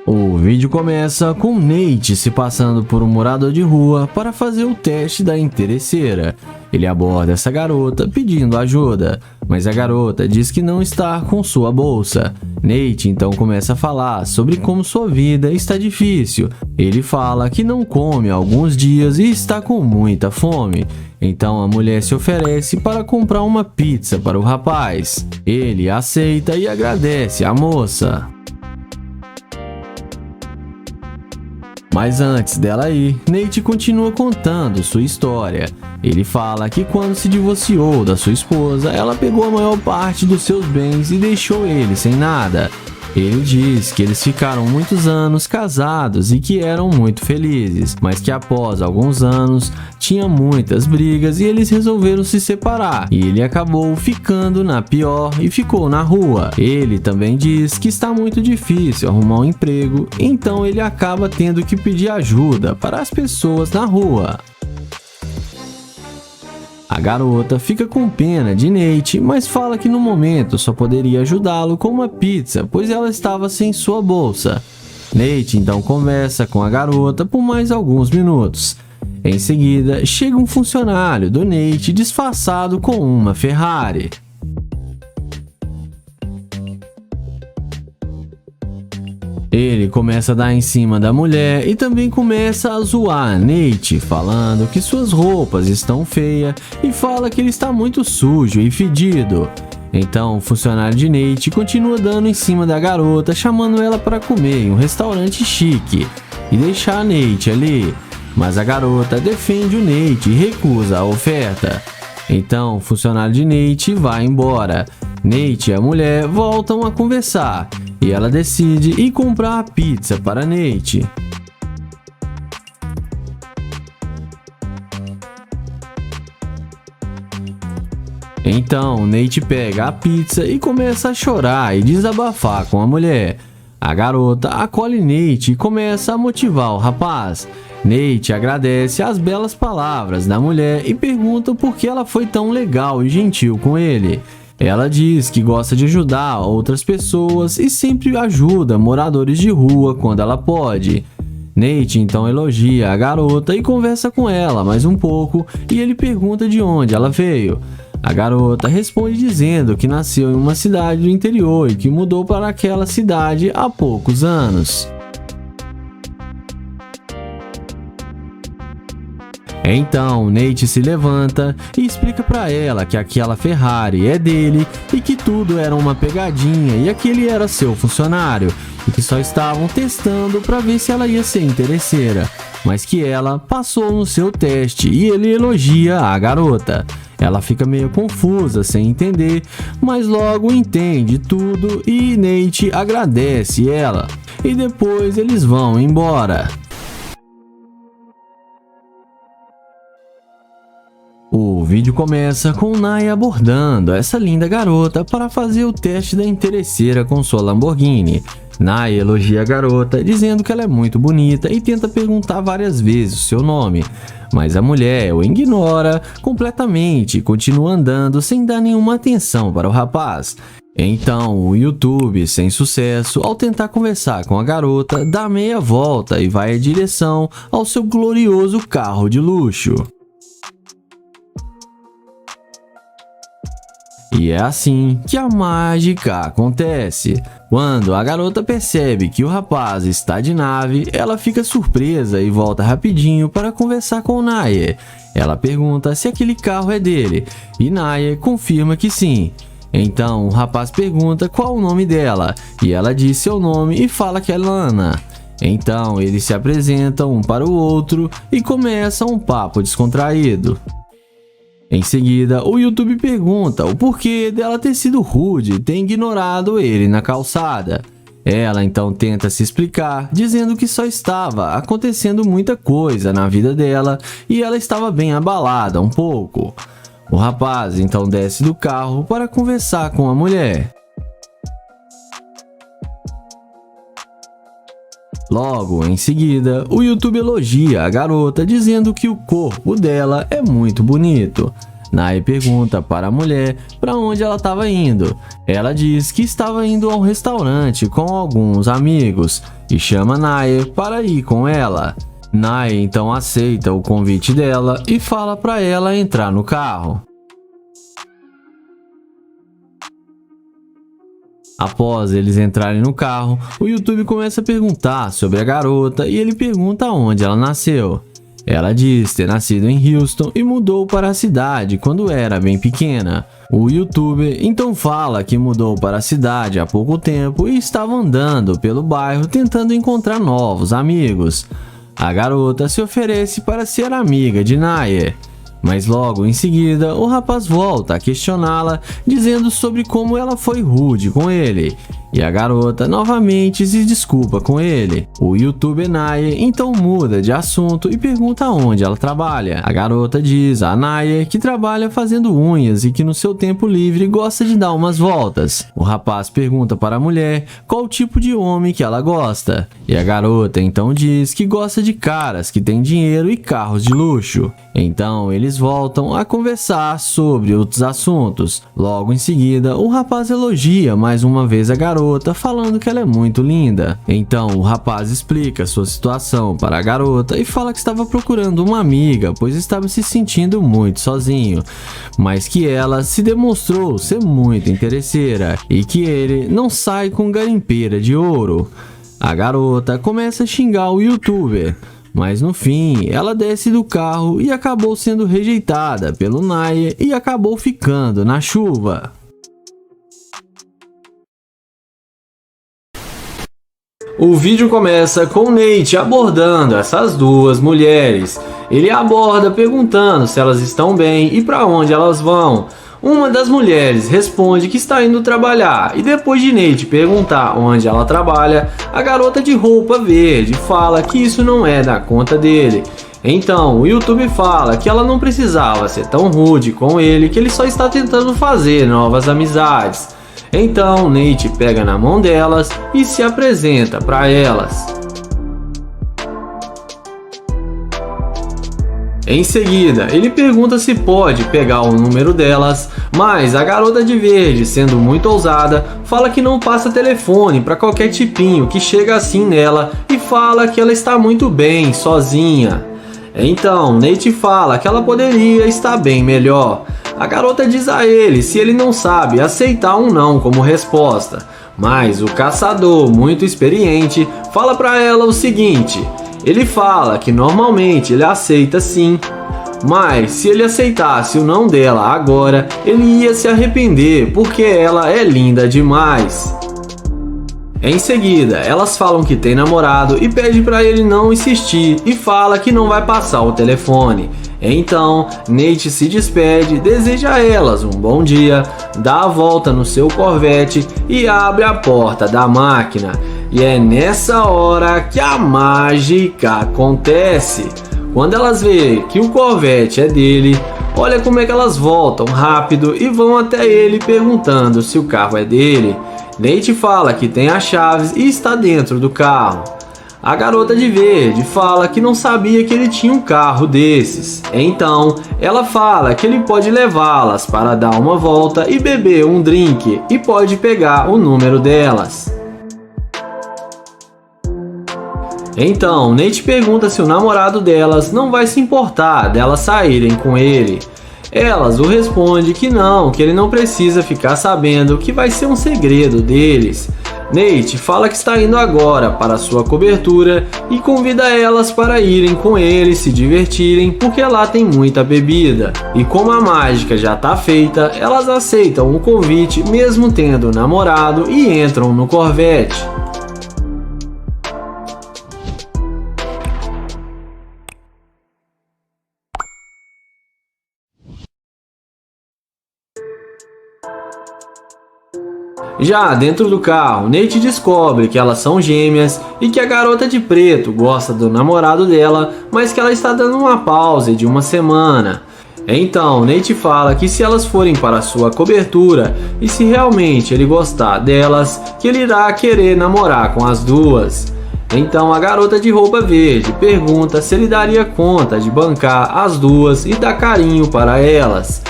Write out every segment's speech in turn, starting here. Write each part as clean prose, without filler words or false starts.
O vídeo começa com Nate se passando por um morador de rua para fazer o teste da interesseira. Ele aborda essa garota pedindo ajuda, mas a garota diz que não está com sua bolsa. Nate então começa a falar sobre como sua vida está difícil. Ele fala que não come há alguns dias e está com muita fome. Então a mulher se oferece para comprar uma pizza para o rapaz. Ele aceita e agradece a moça. Mas antes dela ir, Nate continua contando sua história. Ele fala que quando se divorciou da sua esposa, ela pegou a maior parte dos seus bens e deixou ele sem nada. Ele diz que eles ficaram muitos anos casados e que eram muito felizes, mas que após alguns anos tinha muitas brigas e eles resolveram se separar. E ele acabou ficando na pior e ficou na rua. Ele também diz que está muito difícil arrumar um emprego, então ele acaba tendo que pedir ajuda para as pessoas na rua. A garota fica com pena de Nate, mas fala que no momento só poderia ajudá-lo com uma pizza, pois ela estava sem sua bolsa. Nate então conversa com a garota por mais alguns minutos. Em seguida, chega um funcionário do Nate disfarçado com uma Ferrari. Ele começa a dar em cima da mulher e também começa a zoar Nate, falando que suas roupas estão feias e fala que ele está muito sujo e fedido. Então o funcionário de Nate continua dando em cima da garota, chamando ela para comer em um restaurante chique e deixar Nate ali. Mas a garota defende o Nate e recusa a oferta. Então o funcionário de Nate vai embora. Nate e a mulher voltam a conversar e ela decide ir comprar a pizza para Nate. Então Nate pega a pizza e começa a chorar e desabafar com a mulher. A garota acolhe Nate e começa a motivar o rapaz. Nate agradece as belas palavras da mulher e pergunta por que ela foi tão legal e gentil com ele. Ela diz que gosta de ajudar outras pessoas e sempre ajuda moradores de rua quando ela pode. Nate então elogia a garota e conversa com ela mais um pouco e ele pergunta de onde ela veio. A garota responde dizendo que nasceu em uma cidade do interior e que mudou para aquela cidade há poucos anos. Então Nate se levanta e explica para ela que aquela Ferrari é dele e que tudo era uma pegadinha e aquele era seu funcionário e que só estavam testando para ver se ela ia ser interesseira, mas que ela passou no seu teste e ele elogia a garota. Ela fica meio confusa, sem entender, mas logo entende tudo e Nate agradece ela e depois eles vão embora. O vídeo começa com Naya abordando essa linda garota para fazer o teste da interesseira com sua Lamborghini. Naya elogia a garota, dizendo que ela é muito bonita e tenta perguntar várias vezes o seu nome, mas a mulher o ignora completamente e continua andando sem dar nenhuma atenção para o rapaz. Então o YouTube, sem sucesso, ao tentar conversar com a garota, dá meia volta e vai em direção ao seu glorioso carro de luxo. E é assim que a mágica acontece. Quando a garota percebe que o rapaz está de nave, ela fica surpresa e volta rapidinho para conversar com Naya. Ela pergunta se aquele carro é dele e Naya confirma que sim. Então o rapaz pergunta qual o nome dela e ela diz seu nome e fala que é Lana. Então eles se apresentam um para o outro e começam um papo descontraído. Em seguida, o YouTube pergunta o porquê dela ter sido rude e ter ignorado ele na calçada. Ela então tenta se explicar, dizendo que só estava acontecendo muita coisa na vida dela e ela estava bem abalada um pouco. O rapaz então desce do carro para conversar com a mulher. Logo em seguida, o YouTube elogia a garota, dizendo que o corpo dela é muito bonito. Naya pergunta para a mulher para onde ela estava indo. Ela diz que estava indo a um restaurante com alguns amigos. e chama Naya para ir com ela. Naya então aceita o convite dela e fala para ela entrar no carro. Após eles entrarem no carro, o YouTube começa a perguntar sobre a garota e ele pergunta onde ela nasceu. Ela diz ter nascido em Houston e mudou para a cidade quando era bem pequena. O YouTuber então fala que mudou para a cidade há pouco tempo e estava andando pelo bairro tentando encontrar novos amigos. A garota se oferece para ser amiga de Naya, mas logo em seguida o rapaz volta a questioná-la, dizendo sobre como ela foi rude com ele, e a garota novamente se desculpa com ele. O YouTuber Naya então muda de assunto e pergunta onde ela trabalha. A garota diz a Naya que trabalha fazendo unhas e que no seu tempo livre gosta de dar umas voltas. O rapaz pergunta para a mulher qual tipo de homem que ela gosta, e a garota então diz que gosta de caras que têm dinheiro e carros de luxo. Então eles voltam a conversar sobre outros assuntos. Logo em seguida, o rapaz elogia mais uma vez a garota, falando que ela é muito linda. Então o rapaz explica sua situação para a garota e fala que estava procurando uma amiga, pois estava se sentindo muito sozinho, mas que ela se demonstrou ser muito interesseira e que ele não sai com garimpeira de ouro. A garota começa a xingar o YouTuber, mas no fim ela desce do carro e acabou sendo rejeitada pelo Naya e acabou ficando na chuva. O vídeo começa com Nate abordando essas duas mulheres. Ele aborda perguntando se elas estão bem e para onde elas vão. Uma das mulheres responde que está indo trabalhar e depois de Nate perguntar onde ela trabalha, a garota de roupa verde fala que isso não é da conta dele. Então o YouTube fala que ela não precisava ser tão rude com ele, que ele só está tentando fazer novas amizades. Então Nate pega na mão delas e se apresenta para elas. Em seguida, ele pergunta se pode pegar o número delas, mas a garota de verde, sendo muito ousada, fala que não passa telefone para qualquer tipinho que chega assim nela e fala que ela está muito bem sozinha. Então Nate fala que ela poderia estar bem melhor. A garota diz a ele se ele não sabe aceitar um não como resposta, mas o caçador, muito experiente, fala para ela o seguinte: ele fala que normalmente ele aceita sim, mas se ele aceitasse o não dela agora, ele ia se arrepender porque ela é linda demais. Em seguida, elas falam que tem namorado e pede para ele não insistir e fala que não vai passar o telefone. Então, Nate se despede, deseja a elas um bom dia, dá a volta no seu Corvette e abre a porta da máquina. E é nessa hora que a mágica acontece. Quando elas veem que o Corvette é dele, olha como é que elas voltam rápido e vão até ele perguntando se o carro é dele. Nate fala que tem as chaves e está dentro do carro. A garota de verde fala que não sabia que ele tinha um carro desses. Então, ela fala que ele pode levá-las para dar uma volta e beber um drink e pode pegar o número delas. Então, Nate pergunta se o namorado delas não vai se importar delas saírem com ele. Elas o respondem que não, que ele não precisa ficar sabendo, que vai ser um segredo deles. Nate fala que está indo agora para sua cobertura e convida elas para irem com ele se divertirem, porque lá tem muita bebida. E como a mágica já está feita, elas aceitam o convite mesmo tendo namorado e entram no Corvette. Já dentro do carro, Nate descobre que elas são gêmeas e que a garota de preto gosta do namorado dela, mas que ela está dando uma pausa de uma semana. Então, Nate fala que se elas forem para sua cobertura e se realmente ele gostar delas, que ele irá querer namorar com as duas. Então a garota de roupa verde pergunta se ele daria conta de bancar as duas e dar carinho para elas.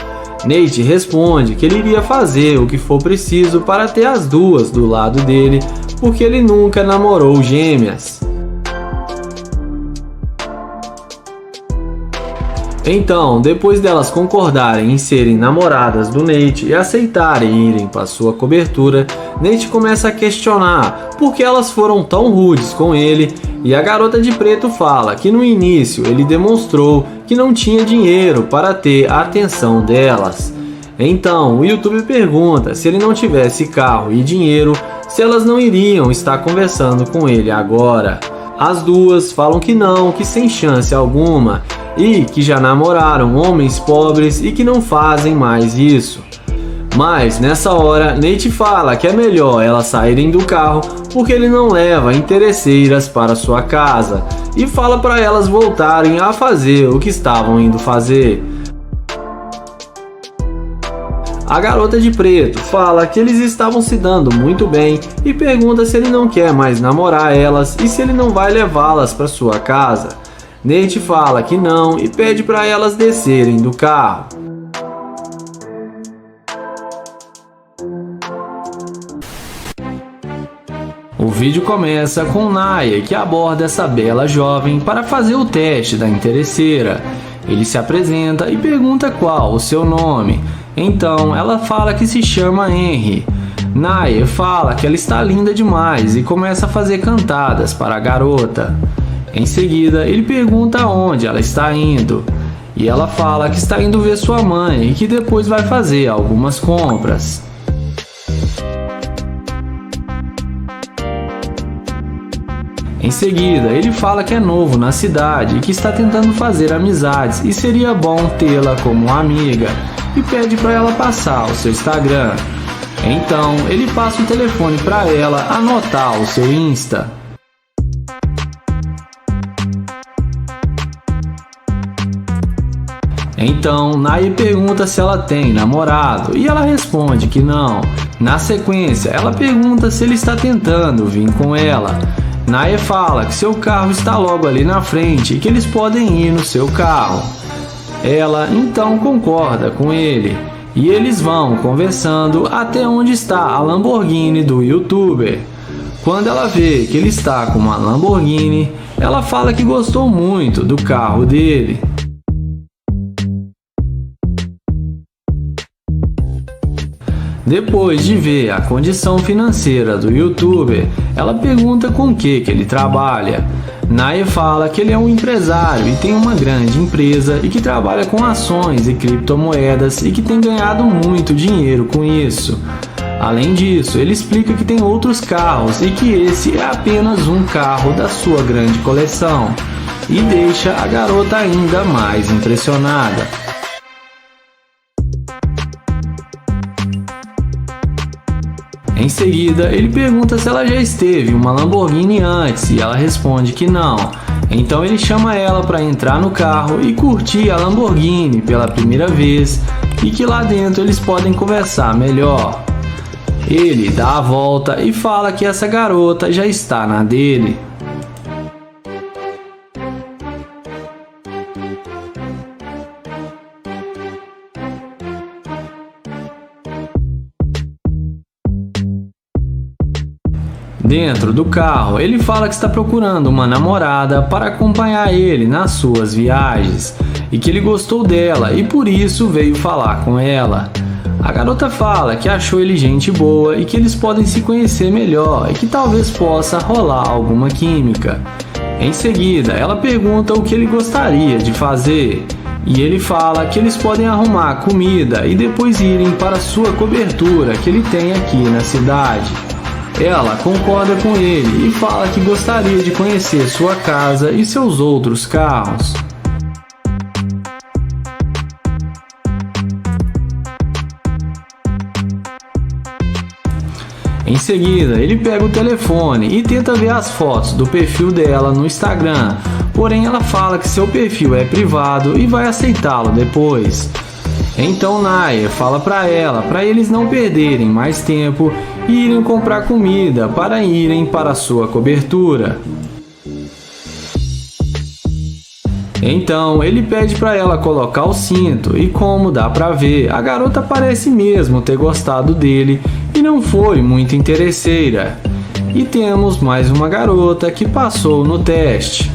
Nate responde que ele iria fazer o que for preciso para ter as duas do lado dele, porque ele nunca namorou gêmeas. Então, depois delas concordarem em serem namoradas do Nate e aceitarem irem para sua cobertura, Nate começa a questionar por que elas foram tão rudes com ele, e a garota de preto fala que no início ele demonstrou que não tinha dinheiro para ter a atenção delas. Então, o YouTuber pergunta se ele não tivesse carro e dinheiro, se elas não iriam estar conversando com ele agora. As duas falam que não, que sem chance alguma, e que já namoraram homens pobres e que não fazem mais isso. Mas nessa hora, Nate fala que é melhor elas saírem do carro porque ele não leva interesseiras para sua casa, e fala para elas voltarem a fazer o que estavam indo fazer. A garota de preto fala que eles estavam se dando muito bem e pergunta se ele não quer mais namorar elas e se ele não vai levá-las para sua casa. Nate fala que não e pede para elas descerem do carro. O vídeo começa com Naya, que aborda essa bela jovem para fazer o teste da interesseira. Ele se apresenta e pergunta qual o seu nome. Então ela fala que se chama Henry. Naya fala que ela está linda demais e começa a fazer cantadas para a garota. Em seguida, ele pergunta aonde ela está indo, e ela fala que está indo ver sua mãe e que depois vai fazer algumas compras. Em seguida, ele fala que é novo na cidade e que está tentando fazer amizades e seria bom tê-la como amiga, e pede para ela passar o seu Instagram. Então, ele passa o telefone para ela anotar o seu Insta. Então, Naya pergunta se ela tem namorado e ela responde que não. Na sequência, ela pergunta se ele está tentando vir com ela. Naya fala que seu carro está logo ali na frente e que eles podem ir no seu carro. Ela então concorda com ele e eles vão conversando até onde está a Lamborghini do YouTuber. Quando ela vê que ele está com uma Lamborghini, ela fala que gostou muito do carro dele. Depois de ver a condição financeira do YouTuber, ela pergunta com o que ele trabalha. Naya fala que ele é um empresário e tem uma grande empresa e que trabalha com ações e criptomoedas e que tem ganhado muito dinheiro com isso. Além disso, ele explica que tem outros carros e que esse é apenas um carro da sua grande coleção, e deixa a garota ainda mais impressionada. Em seguida, ele pergunta se ela já esteve em uma Lamborghini antes e ela responde que não. Então ele chama ela para entrar no carro e curtir a Lamborghini pela primeira vez e que lá dentro eles podem conversar melhor. Ele dá a volta e fala que essa garota já está na dele. Dentro do carro, ele fala que está procurando uma namorada para acompanhar ele nas suas viagens e que ele gostou dela e por isso veio falar com ela. A garota fala que achou ele gente boa e que eles podem se conhecer melhor e que talvez possa rolar alguma química. Em seguida, ela pergunta o que ele gostaria de fazer e ele fala que eles podem arrumar comida e depois irem para sua cobertura que ele tem aqui na cidade. Ela concorda com ele e fala que gostaria de conhecer sua casa e seus outros carros. Em seguida, ele pega o telefone e tenta ver as fotos do perfil dela no Instagram, porém ela fala que seu perfil é privado e vai aceitá-lo depois. Então Naya fala para eles não perderem mais tempo e irem comprar comida para irem para sua cobertura. Então ele pede para ela colocar o cinto e, como dá para ver, a garota parece mesmo ter gostado dele e não foi muito interesseira. E temos mais uma garota que passou no teste.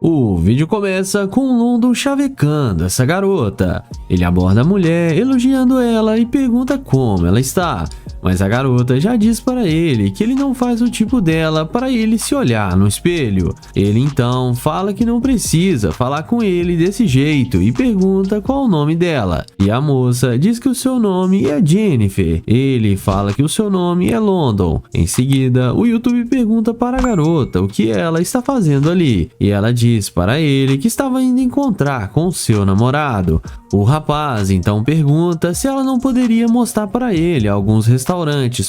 O vídeo começa com London chavecando essa garota. Ele aborda a mulher, elogiando ela e pergunta como ela está. Mas a garota já diz para ele que ele não faz o tipo dela para ele se olhar no espelho. Ele então fala que não precisa falar com ele desse jeito e pergunta qual o nome dela. E a moça diz que o seu nome é Jennifer. Ele fala que o seu nome é London. Em seguida, o YouTube pergunta para a garota o que ela está fazendo ali. E ela diz para ele que estava indo encontrar com o seu namorado. O rapaz então pergunta se ela não poderia mostrar para ele alguns restaurantes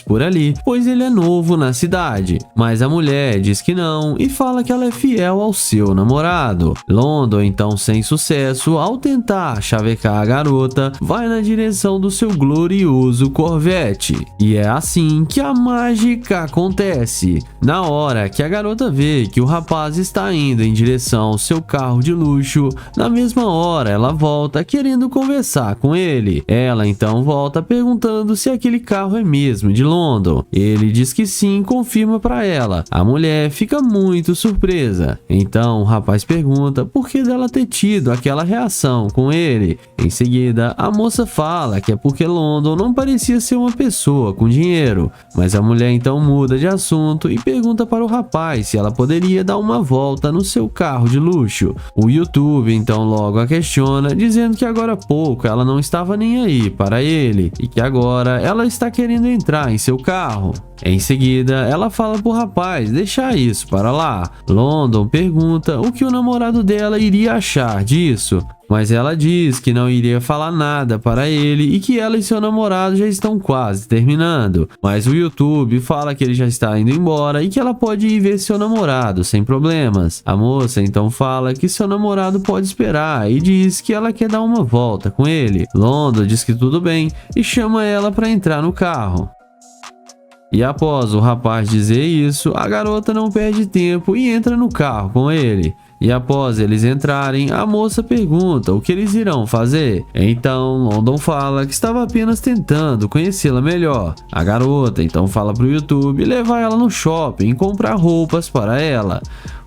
por ali, pois ele é novo na cidade. Mas a mulher diz que não e fala que ela é fiel ao seu namorado. London então, sem sucesso, ao tentar chavecar a garota, vai na direção do seu glorioso Corvette. E é assim que a mágica acontece. Na hora que a garota vê que o rapaz está indo em direção ao seu carro de luxo, na mesma hora ela volta querendo conversar com ele. Ela então volta perguntando se aquele carro é mesmo de London. Ele diz que sim, confirma para ela. A mulher fica muito surpresa. Então o rapaz pergunta por que dela ter tido aquela reação com ele. Em seguida, a moça fala que é porque London não parecia ser uma pessoa com dinheiro. Mas a mulher então muda de assunto e pergunta para o rapaz se ela poderia dar uma volta no seu carro de luxo. O YouTube então logo a questiona, dizendo que agora há pouco ela não estava nem aí para ele e que agora ela está querendo entrar em seu carro. Em seguida, ela fala pro rapaz deixar isso para lá. London pergunta o que o namorado dela iria achar disso, mas ela diz que não iria falar nada para ele e que ela e seu namorado já estão quase terminando. Mas o YouTube fala que ele já está indo embora e que ela pode ir ver seu namorado sem problemas. A moça então fala que seu namorado pode esperar e diz que ela quer dar uma volta com ele. London diz que tudo bem e chama ela para entrar no carro. E após o rapaz dizer isso, a garota não perde tempo e entra no carro com ele. E após eles entrarem, a moça pergunta o que eles irão fazer. Então London fala que estava apenas tentando conhecê-la melhor. A garota então fala para o YouTube levar ela no shopping e comprar roupas para ela.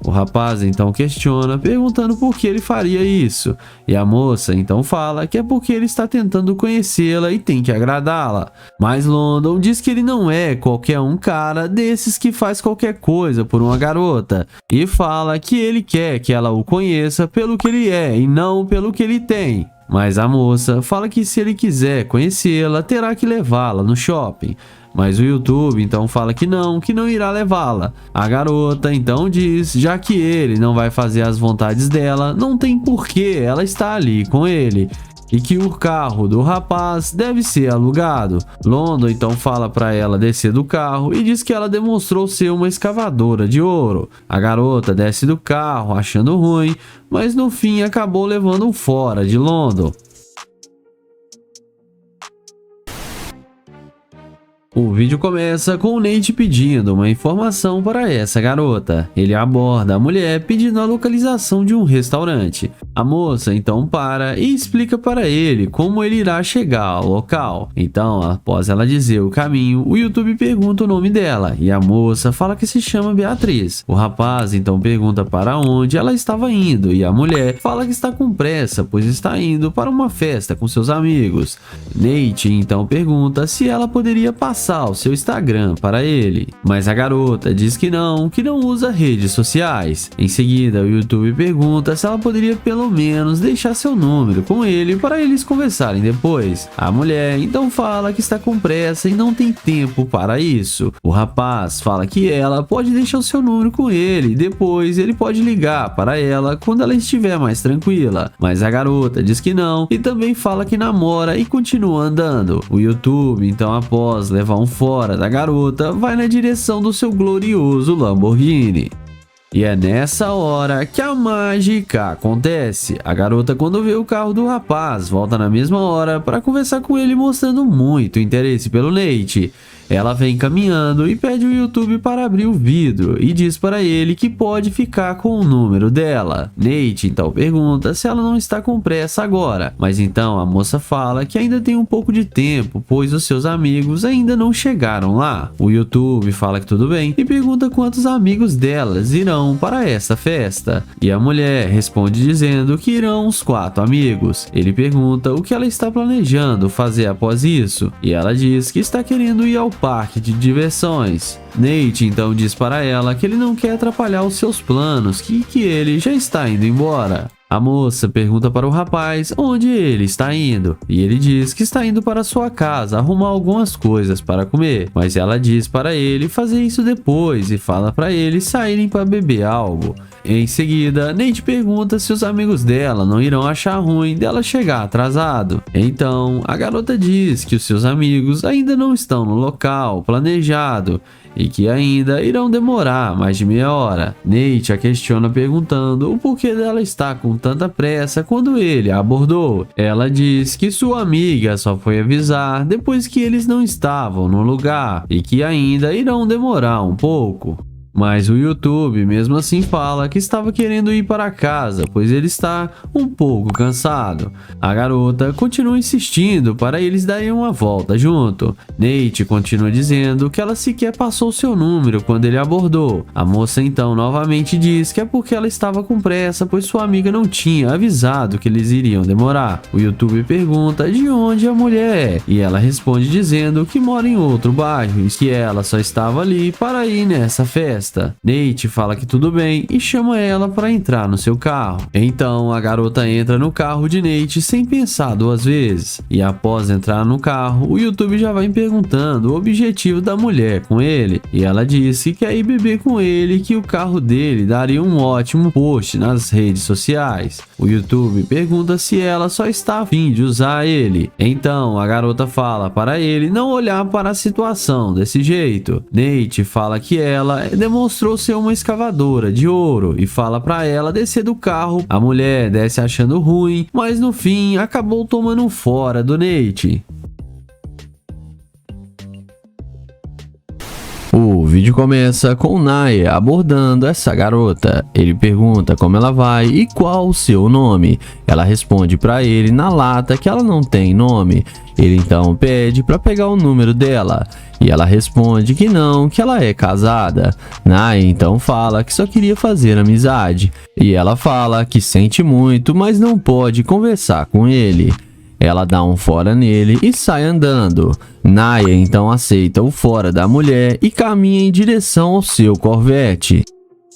O rapaz então questiona, perguntando por que ele faria isso. E a moça então fala que é porque ele está tentando conhecê-la e tem que agradá-la. Mas London diz que ele não é qualquer um cara desses que faz qualquer coisa por uma garota. E fala que ele quer que ela o conheça pelo que ele é e não pelo que ele tem. Mas a moça fala que se ele quiser conhecê-la, terá que levá-la no shopping. Mas o YouTube então fala que não irá levá-la. A garota então diz, já que ele não vai fazer as vontades dela, não tem porquê ela estar ali com ele. E que o carro do rapaz deve ser alugado. London então fala para ela descer do carro e diz que ela demonstrou ser uma escavadora de ouro. A garota desce do carro achando ruim, mas no fim acabou levando fora de London. O vídeo começa com o Nate pedindo uma informação para essa garota. Ele aborda a mulher pedindo a localização de um restaurante. A moça então para e explica para ele como ele irá chegar ao local. Então, após ela dizer o caminho, o YouTube pergunta o nome dela e a moça fala que se chama Beatriz. O rapaz então pergunta para onde ela estava indo e a mulher fala que está com pressa, pois está indo para uma festa com seus amigos. Nate então pergunta se ela poderia passar o seu Instagram para ele, mas a garota diz que não usa redes sociais. Em seguida, o YouTube pergunta se ela poderia pelo menos deixar seu número com ele para eles conversarem depois. A mulher então fala que está com pressa e não tem tempo para isso. O rapaz fala que ela pode deixar o seu número com ele, depois ele pode ligar para ela quando ela estiver mais tranquila, mas a garota diz que não e também fala que namora e continua andando. O YouTube então, após levar um fora da garota, vai na direção do seu glorioso Lamborghini. E é nessa hora que a mágica acontece. A garota, quando vê o carro do rapaz, volta na mesma hora para conversar com ele, mostrando muito interesse pelo Nate. Ela vem caminhando e pede o YouTube para abrir o vidro e diz para ele que pode ficar com o número dela. Nate então pergunta se ela não está com pressa agora, mas então a moça fala que ainda tem um pouco de tempo, pois os seus amigos ainda não chegaram lá. O YouTube fala que tudo bem e pergunta quantos amigos delas irão para essa festa. E a mulher responde dizendo que irão uns 4 amigos. Ele pergunta o que ela está planejando fazer após isso, e ela diz que está querendo ir ao parque de diversões. Nate então diz para ela que ele não quer atrapalhar os seus planos, que ele já está indo embora. A moça pergunta para o rapaz onde ele está indo, e ele diz que está indo para sua casa arrumar algumas coisas para comer, mas ela diz para ele fazer isso depois e fala para eles saírem para beber algo. Em seguida, Nate pergunta se os amigos dela não irão achar ruim dela chegar atrasado. Então, a garota diz que os seus amigos ainda não estão no local planejado e que ainda irão demorar mais de meia hora. Nate a questiona perguntando o porquê dela estar com tanta pressa quando ele a abordou. Ela diz que sua amiga só foi avisar depois que eles não estavam no lugar e que ainda irão demorar um pouco. Mas o YouTube mesmo assim fala que estava querendo ir para casa, pois ele está um pouco cansado. A garota continua insistindo para eles darem uma volta junto. Nate continua dizendo que ela sequer passou seu número quando ele abordou. A moça então novamente diz que é porque ela estava com pressa, pois sua amiga não tinha avisado que eles iriam demorar. O YouTube pergunta de onde a mulher é, e ela responde dizendo que mora em outro bairro e que ela só estava ali para ir nessa festa. Nate fala que tudo bem e chama ela para entrar no seu carro. Então a garota entra no carro de Nate sem pensar 2 vezes. E após entrar no carro, o YouTube já vai perguntando o objetivo da mulher com ele. E ela disse que quer ir beber com ele e que o carro dele daria um ótimo post nas redes sociais. O YouTube pergunta se ela só está a fim de usar ele. Então a garota fala para ele não olhar para a situação desse jeito. Nate fala que ela demonstrou ser uma escavadora de ouro e fala para ela descer do carro. A mulher desce achando ruim, mas no fim acabou tomando um fora do Nate. O vídeo começa com Naya abordando essa garota. Ele pergunta como ela vai e qual o seu nome. Ela responde para ele na lata que ela não tem nome. Ele então pede para pegar o número dela e ela responde que não, que ela é casada. Naya então fala que só queria fazer amizade e ela fala que sente muito, mas não pode conversar com ele. Ela dá um fora nele e sai andando. Naya então aceita o fora da mulher e caminha em direção ao seu Corvette.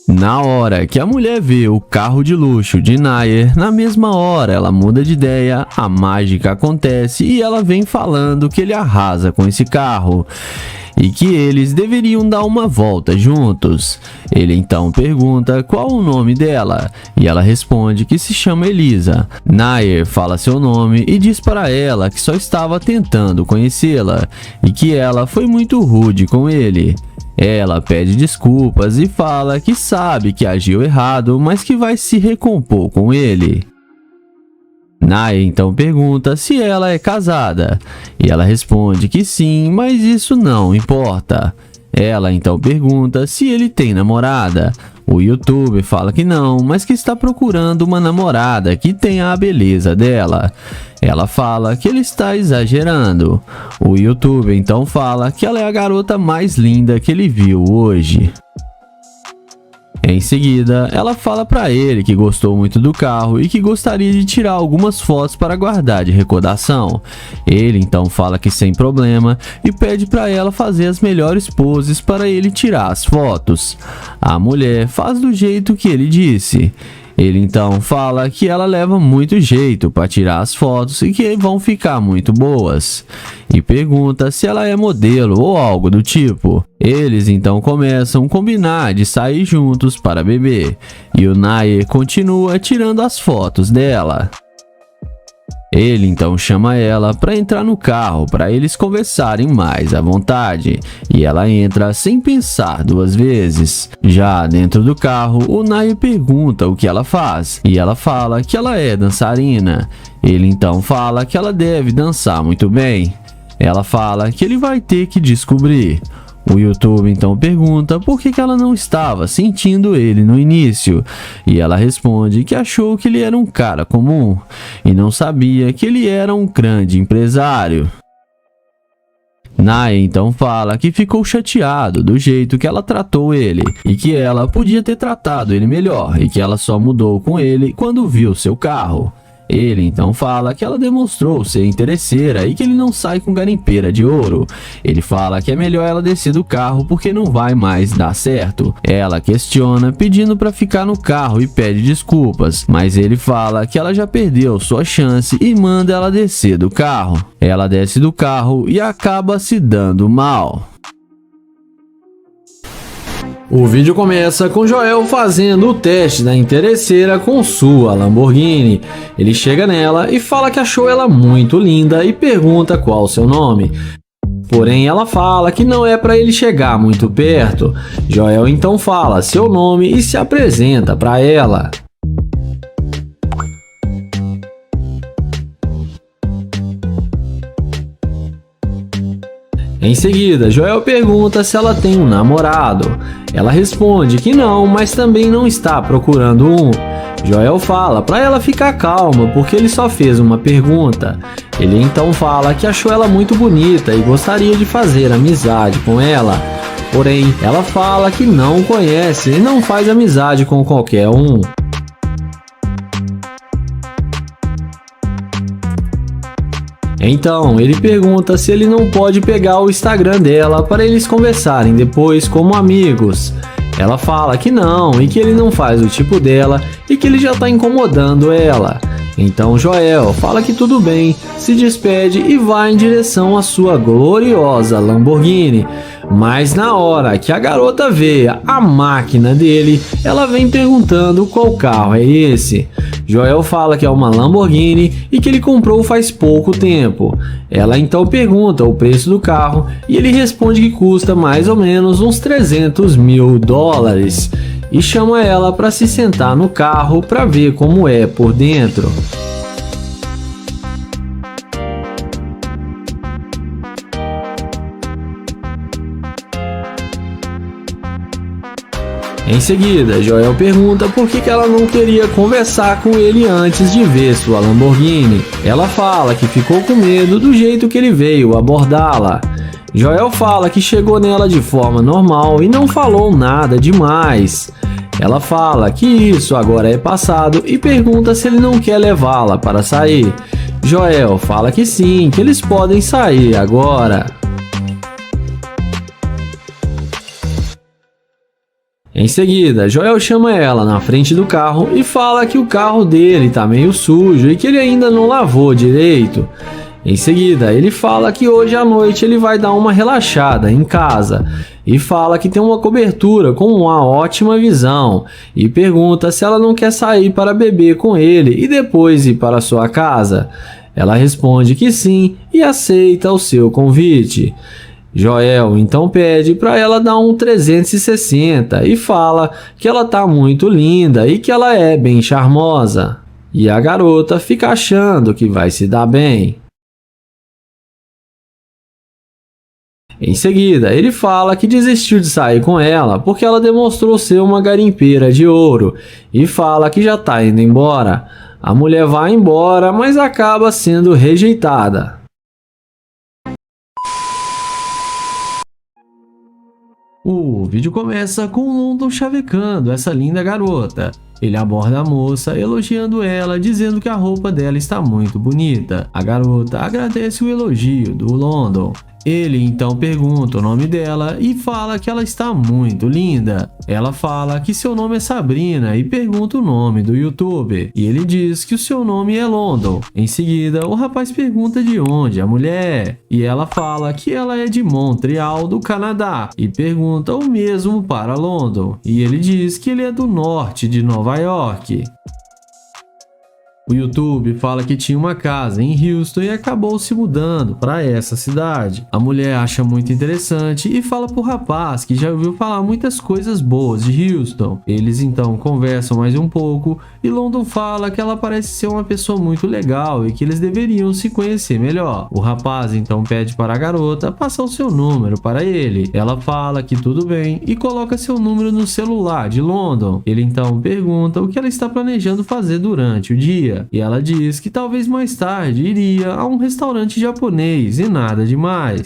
Na hora que a mulher vê o carro de luxo de Naya, na mesma hora ela muda de ideia, a mágica acontece e ela vem falando que ele arrasa com esse carro e que eles deveriam dar uma volta juntos. Ele então pergunta qual o nome dela e ela responde que se chama Elisa. Naya fala seu nome e diz para ela que só estava tentando conhecê-la e que ela foi muito rude com ele. Ela pede desculpas e fala que sabe que agiu errado, mas que vai se recompor com ele. Naya então pergunta se ela é casada, e ela responde que sim, mas isso não importa. Ela então pergunta se ele tem namorada. O YouTube fala que não, mas que está procurando uma namorada que tenha a beleza dela. Ela fala que ele está exagerando. O YouTube então fala que ela é a garota mais linda que ele viu hoje. Em seguida, ela fala para ele que gostou muito do carro e que gostaria de tirar algumas fotos para guardar de recordação. Ele então fala que sem problema e pede para ela fazer as melhores poses para ele tirar as fotos. A mulher faz do jeito que ele disse. Ele então fala que ela leva muito jeito para tirar as fotos e que vão ficar muito boas. E pergunta se ela é modelo ou algo do tipo. Eles então começam a combinar de sair juntos para beber. E o Naya continua tirando as fotos dela. Ele então chama ela para entrar no carro para eles conversarem mais à vontade, e ela entra sem pensar 2 vezes. Já dentro do carro, o Naya pergunta o que ela faz, e ela fala que ela é dançarina. Ele então fala que ela deve dançar muito bem. Ela fala que ele vai ter que descobrir. O YouTube então pergunta por que ela não estava sentindo ele no início, e ela responde que achou que ele era um cara comum e não sabia que ele era um grande empresário. Naia então fala que ficou chateado do jeito que ela tratou ele e que ela podia ter tratado ele melhor e que ela só mudou com ele quando viu seu carro. Ele então fala que ela demonstrou ser interesseira e que ele não sai com garimpeira de ouro. Ele fala que é melhor ela descer do carro porque não vai mais dar certo. Ela questiona pedindo para ficar no carro e pede desculpas, mas ele fala que ela já perdeu sua chance e manda ela descer do carro. Ela desce do carro e acaba se dando mal. O vídeo começa com Joel fazendo o teste da interesseira com sua Lamborghini. Ele chega nela e fala que achou ela muito linda e pergunta qual o seu nome. Porém, ela fala que não é para ele chegar muito perto. Joel então fala seu nome e se apresenta para ela. Em seguida, Joel pergunta se ela tem um namorado. Ela responde que não, mas também não está procurando um. Joel fala para ela ficar calma porque ele só fez uma pergunta. Ele então fala que achou ela muito bonita e gostaria de fazer amizade com ela. Porém, ela fala que não conhece e não faz amizade com qualquer um. Então, ele pergunta se ele não pode pegar o Instagram dela para eles conversarem depois como amigos. Ela fala que não e que ele não faz o tipo dela e que ele já está incomodando ela. Então Joel fala que tudo bem, se despede e vai em direção à sua gloriosa Lamborghini. Mas na hora que a garota vê a máquina dele, ela vem perguntando qual carro é esse. Joel fala que é uma Lamborghini e que ele comprou faz pouco tempo. Ela então pergunta o preço do carro e ele responde que custa mais ou menos uns 300 mil dólares. E chama ela para se sentar no carro para ver como é por dentro. Em seguida, Joel pergunta por que ela não queria conversar com ele antes de ver sua Lamborghini. Ela fala que ficou com medo do jeito que ele veio abordá-la. Joel fala que chegou nela de forma normal e não falou nada demais. Ela fala que isso agora é passado e pergunta se ele não quer levá-la para sair. Joel fala que sim, que eles podem sair agora. Em seguida, Joel chama ela na frente do carro e fala que o carro dele tá meio sujo e que ele ainda não lavou direito. Em seguida, ele fala que hoje à noite ele vai dar uma relaxada em casa e fala que tem uma cobertura com uma ótima visão e pergunta se ela não quer sair para beber com ele e depois ir para sua casa. Ela responde que sim e aceita o seu convite. Joel então pede para ela dar um 360 e fala que ela tá muito linda e que ela é bem charmosa. E a garota fica achando que vai se dar bem. Em seguida, ele fala que desistiu de sair com ela porque ela demonstrou ser uma garimpeira de ouro e fala que já tá indo embora. A mulher vai embora, mas acaba sendo rejeitada. O vídeo começa com o London chavecando essa linda garota. Ele aborda a moça, elogiando ela, dizendo que a roupa dela está muito bonita. A garota agradece o elogio do London. Ele então pergunta o nome dela e fala que ela está muito linda. Ela fala que seu nome é Sabrina e pergunta o nome do YouTuber. E ele diz que o seu nome é London. Em seguida, o rapaz pergunta de onde a mulher é. E ela fala que ela é de Montreal, do Canadá. E pergunta o mesmo para London. E ele diz que ele é do norte de Nova York. O YouTube fala que tinha uma casa em Houston e acabou se mudando para essa cidade. A mulher acha muito interessante e fala pro rapaz que já ouviu falar muitas coisas boas de Houston. Eles então conversam mais um pouco e London fala que ela parece ser uma pessoa muito legal e que eles deveriam se conhecer melhor. O rapaz então pede para a garota passar o seu número para ele. Ela fala que tudo bem e coloca seu número no celular de London. Ele então pergunta o que ela está planejando fazer durante o dia. E ela diz que talvez mais tarde iria a um restaurante japonês e nada demais.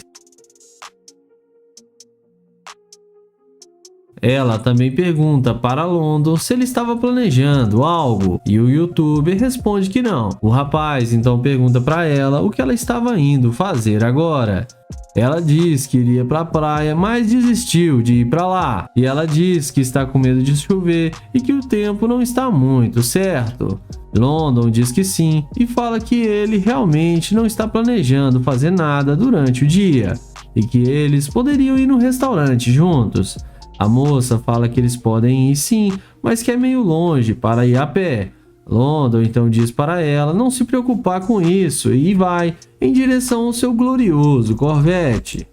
Ela também pergunta para London se ele estava planejando algo e o youtuber responde que não. O rapaz então pergunta para ela o que ela estava indo fazer agora. Ela diz que iria para a praia, mas desistiu de ir para lá. E ela diz que está com medo de chover e que o tempo não está muito certo. London diz que sim e fala que ele realmente não está planejando fazer nada durante o dia e que eles poderiam ir no restaurante juntos. A moça fala que eles podem ir sim, mas que é meio longe para ir a pé. London então diz para ela não se preocupar com isso e vai em direção ao seu glorioso Corvette.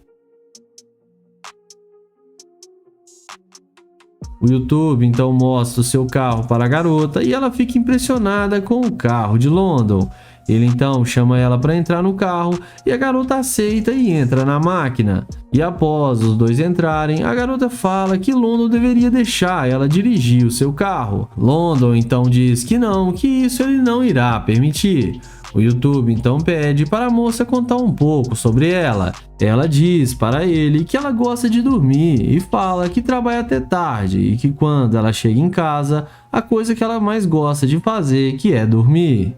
O YouTube então mostra o seu carro para a garota e ela fica impressionada com o carro de London. Ele então chama ela para entrar no carro e a garota aceita e entra na máquina. E após os dois entrarem, a garota fala que London deveria deixar ela dirigir o seu carro. London então diz que não, que isso ele não irá permitir. O YouTube então pede para a moça contar um pouco sobre ela. Ela diz para ele que ela gosta de dormir e fala que trabalha até tarde e que quando ela chega em casa, a coisa que ela mais gosta de fazer que é dormir.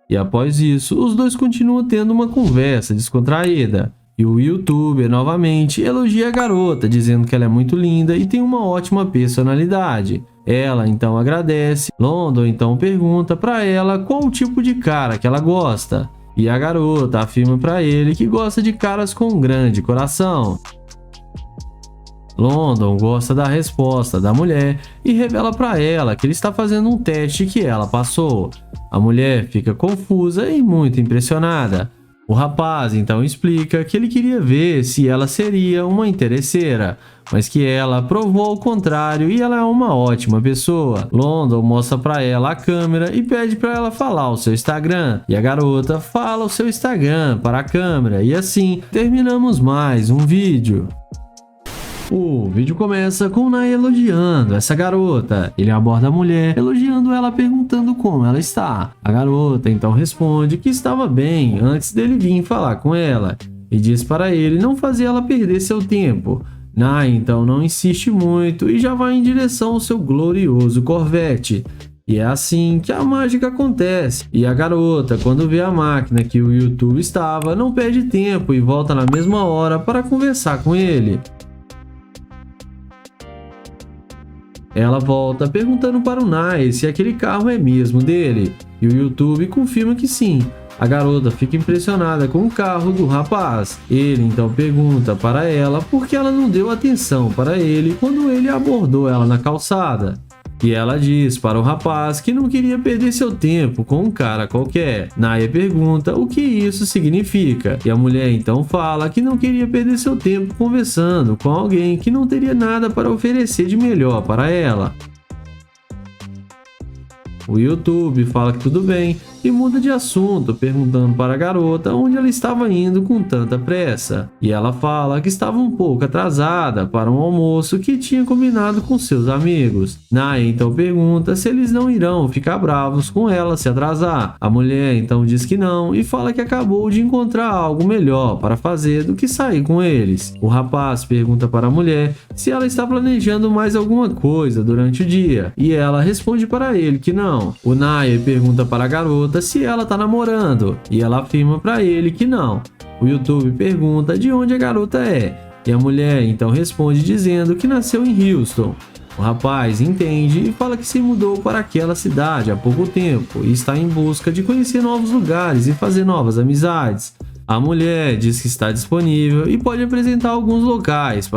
E após isso, os dois continuam tendo uma conversa descontraída. E o youtuber novamente elogia a garota, dizendo que ela é muito linda e tem uma ótima personalidade. Ela então agradece. London então pergunta para ela qual o tipo de cara que ela gosta. E a garota afirma para ele que gosta de caras com um grande coração. London gosta da resposta da mulher e revela para ela que ele está fazendo um teste que ela passou. A mulher fica confusa e muito impressionada. O rapaz então explica que ele queria ver se ela seria uma interesseira, mas que ela provou o contrário e ela é uma ótima pessoa. London mostra para ela a câmera e pede para ela falar o seu Instagram. E a garota fala o seu Instagram para a câmera e assim terminamos mais um vídeo. O vídeo começa com Naya elogiando essa garota. Ele aborda a mulher, elogiando ela, perguntando como ela está. A garota então responde que estava bem antes dele vir falar com ela e diz para ele não fazer ela perder seu tempo. Naya então não insiste muito e já vai em direção ao seu glorioso Corvette. E é assim que a mágica acontece. E a garota, quando vê a máquina que o YouTube estava, não perde tempo e volta na mesma hora para conversar com ele. Ela volta perguntando para o Naya se aquele carro é mesmo dele, e o YouTube confirma que sim. A garota fica impressionada com o carro do rapaz. Ele então pergunta para ela por que ela não deu atenção para ele quando ele abordou ela na calçada. E ela diz para o rapaz que não queria perder seu tempo com um cara qualquer. Naya pergunta o que isso significa. E a mulher então fala que não queria perder seu tempo conversando com alguém que não teria nada para oferecer de melhor para ela. O YouTube fala que tudo bem e muda de assunto, perguntando para a garota onde ela estava indo com tanta pressa. E ela fala que estava um pouco atrasada para um almoço que tinha combinado com seus amigos. Naya então pergunta se eles não irão ficar bravos com ela se atrasar. A mulher então diz que não e fala que acabou de encontrar algo melhor para fazer do que sair com eles. O rapaz pergunta para a mulher se ela está planejando mais alguma coisa durante o dia e ela responde para ele que não. O Naya pergunta para a garota se ela tá namorando e ela afirma para ele que não. O YouTube pergunta de onde a garota é e a mulher então responde dizendo que nasceu em Houston. O rapaz entende e fala que se mudou para aquela cidade há pouco tempo e está em busca de conhecer novos lugares e fazer novas amizades. A mulher diz que está disponível e pode apresentar alguns locais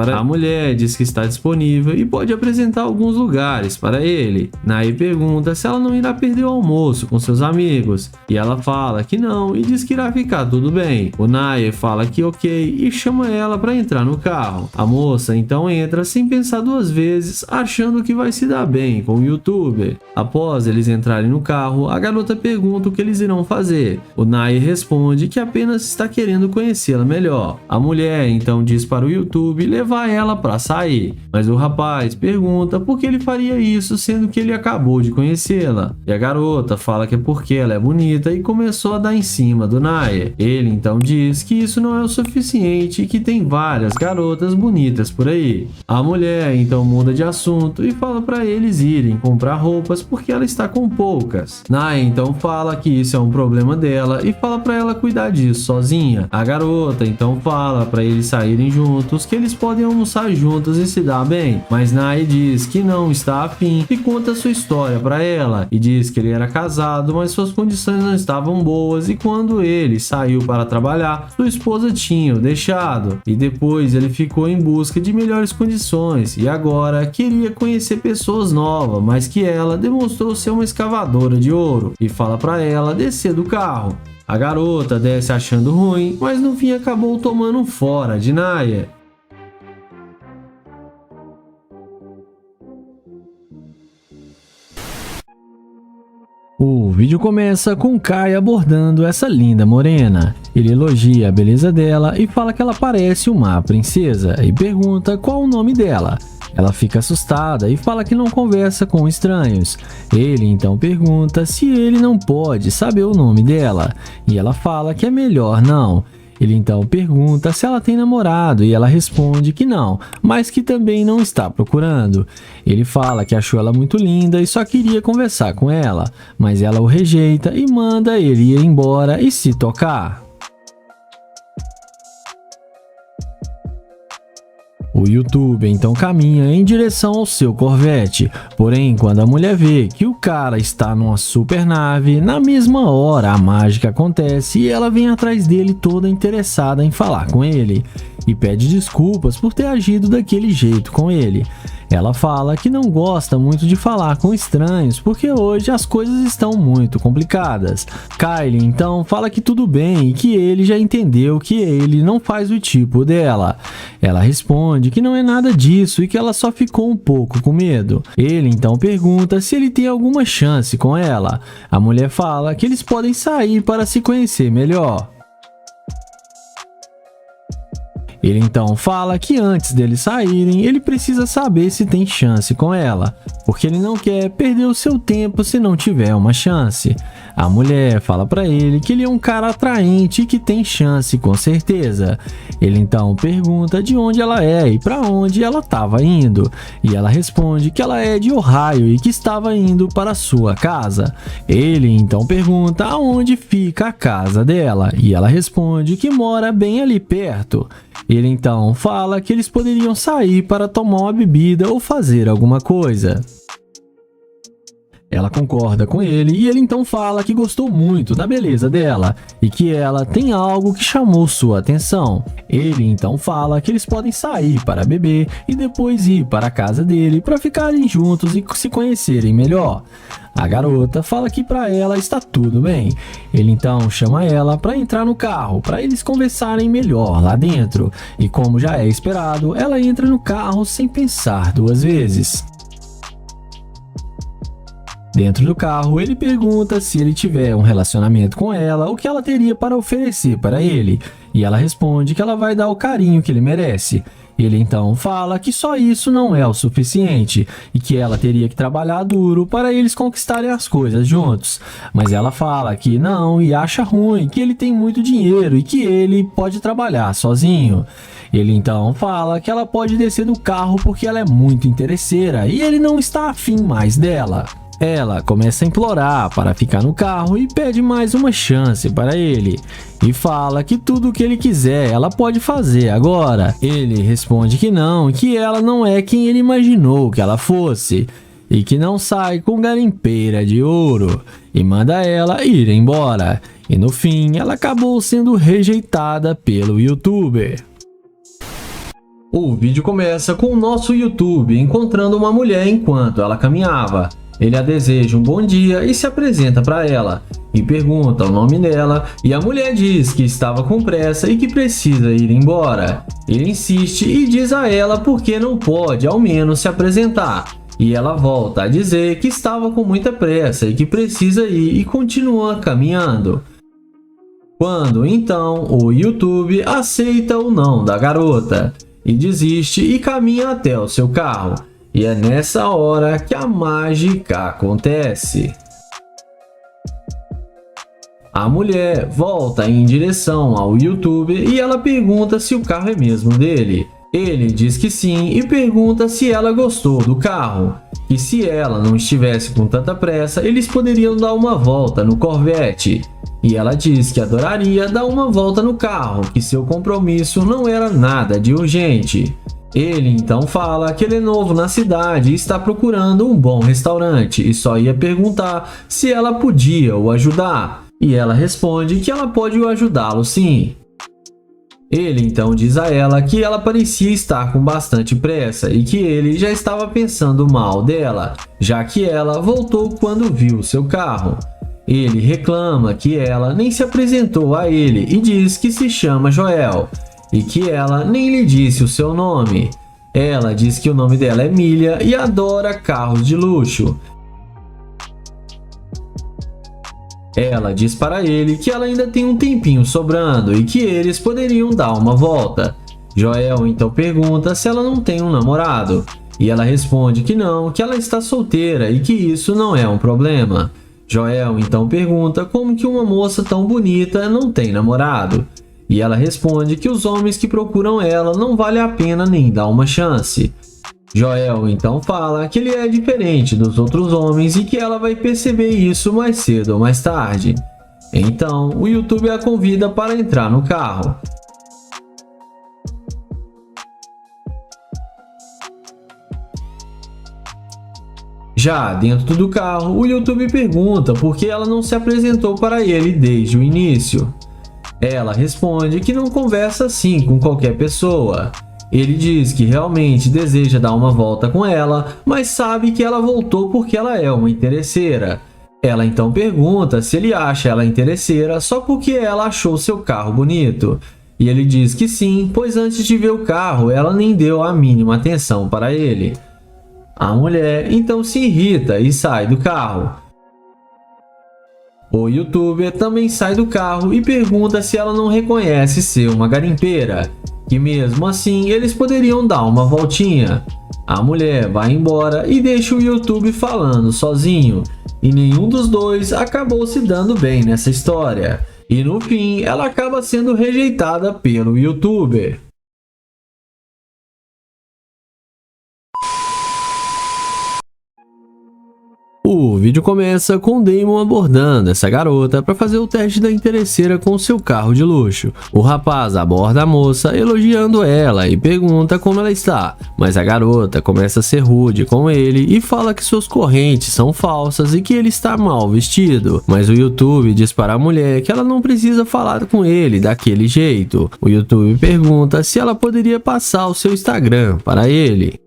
para ele. Nae pergunta se ela não irá perder o almoço com seus amigos e ela fala que não e diz que irá ficar tudo bem. O Nae fala que ok e chama ela para entrar no carro. A moça então entra sem pensar duas vezes, achando que vai se dar bem com o youtuber. Após eles entrarem no carro, a garota pergunta o que eles irão fazer. O Nae responde que apenas está querendo conhecê-la melhor. A mulher então diz para o YouTube levar ela para sair, mas o rapaz pergunta por que ele faria isso sendo que ele acabou de conhecê-la. E a garota fala que é porque ela é bonita e começou a dar em cima do Nae. Ele então diz que isso não é o suficiente e que tem várias garotas bonitas por aí. A mulher então muda de assunto e fala para eles irem comprar roupas porque ela está com poucas. Nae então fala que isso é um problema dela e fala para ela cuidar disso sozinha. A garota então fala para eles saírem juntos, que eles podem almoçar juntos e se dar bem, mas Nae diz que não está afim e conta sua história para ela e diz que ele era casado, mas suas condições não estavam boas e quando ele saiu para trabalhar, sua esposa tinha o deixado e depois ele ficou em busca de melhores condições e agora queria conhecer pessoas novas, mas que ela demonstrou ser uma escavadora de ouro e fala para ela descer do carro. A garota desce achando ruim, mas no fim acabou tomando um fora de Nae. O vídeo começa com Kai abordando essa linda morena. Ele elogia a beleza dela e fala que ela parece uma princesa e pergunta qual o nome dela. Ela fica assustada e fala que não conversa com estranhos. Ele então pergunta se ele não pode saber o nome dela e ela fala que é melhor não. Ele então pergunta se ela tem namorado e ela responde que não, mas que também não está procurando. Ele fala que achou ela muito linda e só queria conversar com ela, mas ela o rejeita e manda ele ir embora e se tocar. O YouTube então caminha em direção ao seu Corvette, porém quando a mulher vê que o cara está numa super nave, na mesma hora a mágica acontece e ela vem atrás dele toda interessada em falar com ele e pede desculpas por ter agido daquele jeito com ele. Ela fala que não gosta muito de falar com estranhos porque hoje as coisas estão muito complicadas. Kylie então fala que tudo bem e que ele já entendeu que ele não faz o tipo dela. Ela responde que não é nada disso e que ela só ficou um pouco com medo. Ele então pergunta se ele tem alguma chance com ela. A mulher fala que eles podem sair para se conhecer melhor. Ele então fala que antes deles saírem, ele precisa saber se tem chance com ela, porque ele não quer perder o seu tempo se não tiver uma chance. A mulher fala para ele que ele é um cara atraente e que tem chance com certeza. Ele então pergunta de onde ela é e para onde ela estava indo, e ela responde que ela é de Ohio e que estava indo para sua casa. Ele então pergunta aonde fica a casa dela, e ela responde que mora bem ali perto. Ele então fala que eles poderiam sair para tomar uma bebida ou fazer alguma coisa. Ela concorda com ele e ele então fala que gostou muito da beleza dela e que ela tem algo que chamou sua atenção. Ele então fala que eles podem sair para beber e depois ir para a casa dele para ficarem juntos e se conhecerem melhor. A garota fala que para ela está tudo bem. Ele então chama ela para entrar no carro para eles conversarem melhor lá dentro e, como já é esperado, ela entra no carro sem pensar duas vezes. Dentro do carro, ele pergunta se ele tiver um relacionamento com ela, o que ela teria para oferecer para ele, e ela responde que ela vai dar o carinho que ele merece. Ele então fala que só isso não é o suficiente e que ela teria que trabalhar duro para eles conquistarem as coisas juntos. Mas ela fala que não e acha ruim, que ele tem muito dinheiro e que ele pode trabalhar sozinho. Ele então fala que ela pode descer do carro porque ela é muito interesseira e ele não está afim mais dela. Ela começa a implorar para ficar no carro e pede mais uma chance para ele. E fala que tudo o que ele quiser ela pode fazer agora. Ele responde que não, que ela não é quem ele imaginou que ela fosse. e que não sai com garimpeira de ouro, e manda ela ir embora. E no fim, ela acabou sendo rejeitada pelo youtuber. O vídeo começa com o nosso YouTube encontrando uma mulher enquanto ela caminhava. Ele a deseja um bom dia e se apresenta para ela, e pergunta o nome dela, e a mulher diz que estava com pressa e que precisa ir embora. Ele insiste e diz a ela por que não pode ao menos se apresentar, e ela volta a dizer que estava com muita pressa e que precisa ir e continua caminhando. Quando então o YouTube aceita o não da garota, e desiste e caminha até o seu carro. E é nessa hora que a mágica acontece. A mulher volta em direção ao YouTube e ela pergunta se o carro é mesmo dele. Ele diz que sim e pergunta se ela gostou do carro. E se ela não estivesse com tanta pressa, eles poderiam dar uma volta no Corvette. E ela diz que adoraria dar uma volta no carro, que seu compromisso não era nada de urgente. Ele então fala que ele é novo na cidade e está procurando um bom restaurante e só ia perguntar se ela podia o ajudar. E ela responde que ela pode ajudá-lo sim. Ele então diz a ela que ela parecia estar com bastante pressa e que ele já estava pensando mal dela, já que ela voltou quando viu seu carro. Ele reclama que ela nem se apresentou a ele e diz que se chama Joel, e que ela nem lhe disse o seu nome. Ela diz que o nome dela é Milha e adora carros de luxo. Ela diz para ele que ela ainda tem um tempinho sobrando e que eles poderiam dar uma volta. Joel então pergunta se ela não tem um namorado, e ela responde que não, que ela está solteira e que isso não é um problema. Joel então pergunta como que uma moça tão bonita não tem namorado, e ela responde que os homens que procuram ela não vale a pena nem dar uma chance. Joel então fala que ele é diferente dos outros homens e que ela vai perceber isso mais cedo ou mais tarde. Então, o YouTube a convida para entrar no carro. Já dentro do carro, o YouTube pergunta por que ela não se apresentou para ele desde o início. Ela responde que não conversa assim com qualquer pessoa. Ele diz que realmente deseja dar uma volta com ela, mas sabe que ela voltou porque ela é uma interesseira. Ela então pergunta se ele acha ela interesseira só porque ela achou seu carro bonito. E ele diz que sim, pois antes de ver o carro, ela nem deu a mínima atenção para ele. A mulher então se irrita e sai do carro. O youtuber também sai do carro e pergunta se ela não reconhece ser uma garimpeira, que mesmo assim eles poderiam dar uma voltinha. A mulher vai embora e deixa o YouTube falando sozinho, e nenhum dos dois acabou se dando bem nessa história. E no fim, ela acaba sendo rejeitada pelo youtuber. O vídeo começa com Damon abordando essa garota para fazer o teste da interesseira com seu carro de luxo. O rapaz aborda a moça elogiando ela e pergunta como ela está, mas a garota começa a ser rude com ele e fala que suas correntes são falsas e que ele está mal vestido. Mas o YouTube diz para a mulher que ela não precisa falar com ele daquele jeito. O YouTube pergunta se ela poderia passar o seu Instagram para ele.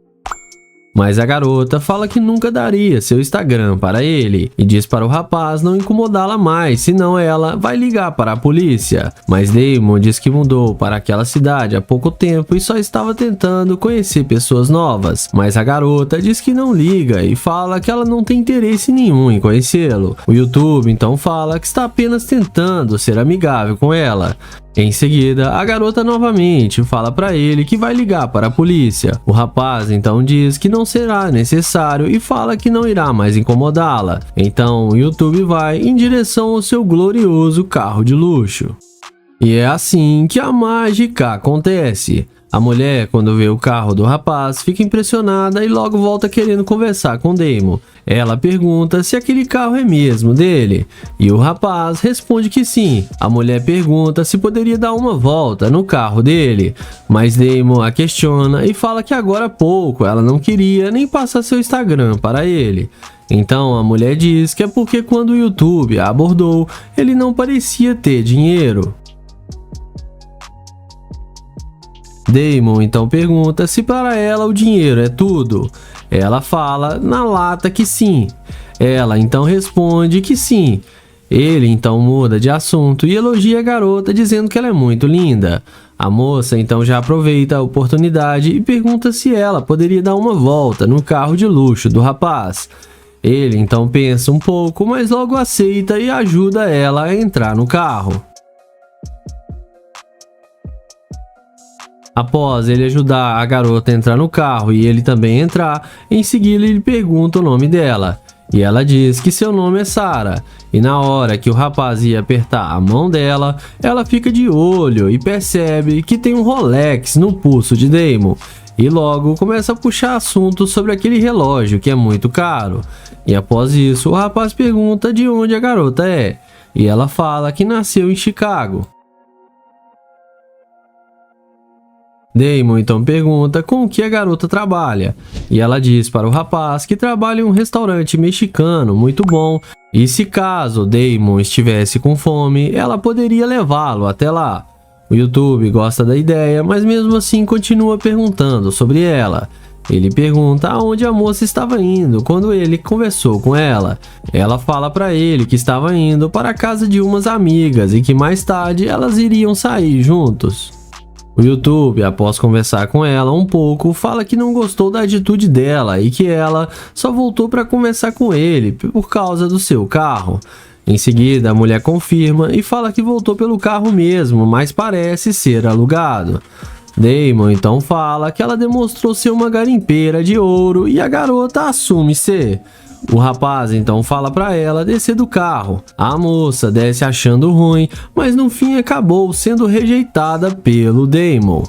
Mas a garota fala que nunca daria seu Instagram para ele e diz para o rapaz não incomodá-la mais, senão ela vai ligar para a polícia. Mas Damon diz que mudou para aquela cidade há pouco tempo e só estava tentando conhecer pessoas novas. Mas a garota diz que não liga e fala que ela não tem interesse nenhum em conhecê-lo. O YouTube então fala que está apenas tentando ser amigável com ela. Em seguida, a garota novamente fala para ele que vai ligar para a polícia. O rapaz então diz que não será necessário e fala que não irá mais incomodá-la. Então o YouTube vai em direção ao seu glorioso carro de luxo. E é assim que a mágica acontece. A mulher, quando vê o carro do rapaz, fica impressionada e logo volta querendo conversar com Damon. Ela pergunta se aquele carro é mesmo dele, e o rapaz responde que sim. A mulher pergunta se poderia dar uma volta no carro dele, mas Damon a questiona e fala que agora há pouco ela não queria nem passar seu Instagram para ele. Então a mulher diz que é porque quando o YouTube a abordou, ele não parecia ter dinheiro. Damon então pergunta se para ela o dinheiro é tudo. Ela fala na lata que sim. Ela então responde que sim. Ele então muda de assunto e elogia a garota dizendo que ela é muito linda. A moça então já aproveita a oportunidade e pergunta se ela poderia dar uma volta no carro de luxo do rapaz. Ele então pensa um pouco, mas logo aceita e ajuda ela a entrar no carro. Após ele ajudar a garota a entrar no carro e ele também entrar, em seguida ele pergunta o nome dela. E ela diz que seu nome é Sarah. E na hora que o rapaz ia apertar a mão dela, ela fica de olho e percebe que tem um Rolex no pulso de Damon. E logo começa a puxar assunto sobre aquele relógio que é muito caro. E após isso, o rapaz pergunta de onde a garota é. E ela fala que nasceu em Chicago. Damon então pergunta com o que a garota trabalha, e ela diz para o rapaz que trabalha em um restaurante mexicano muito bom, e se caso Damon estivesse com fome, ela poderia levá-lo até lá. O YouTube gosta da ideia, mas mesmo assim continua perguntando sobre ela. Ele pergunta aonde a moça estava indo quando ele conversou com ela. Ela fala para ele que estava indo para a casa de umas amigas e que mais tarde elas iriam sair juntos. O YouTube, após conversar com ela um pouco, fala que não gostou da atitude dela e que ela só voltou para conversar com ele por causa do seu carro. Em seguida, a mulher confirma e fala que voltou pelo carro mesmo, mas parece ser alugado. Damon então fala que ela demonstrou ser uma garimpeira de ouro e a garota assume ser. O rapaz então fala para ela descer do carro. A moça desce achando ruim, mas no fim acabou sendo rejeitada pelo Damon.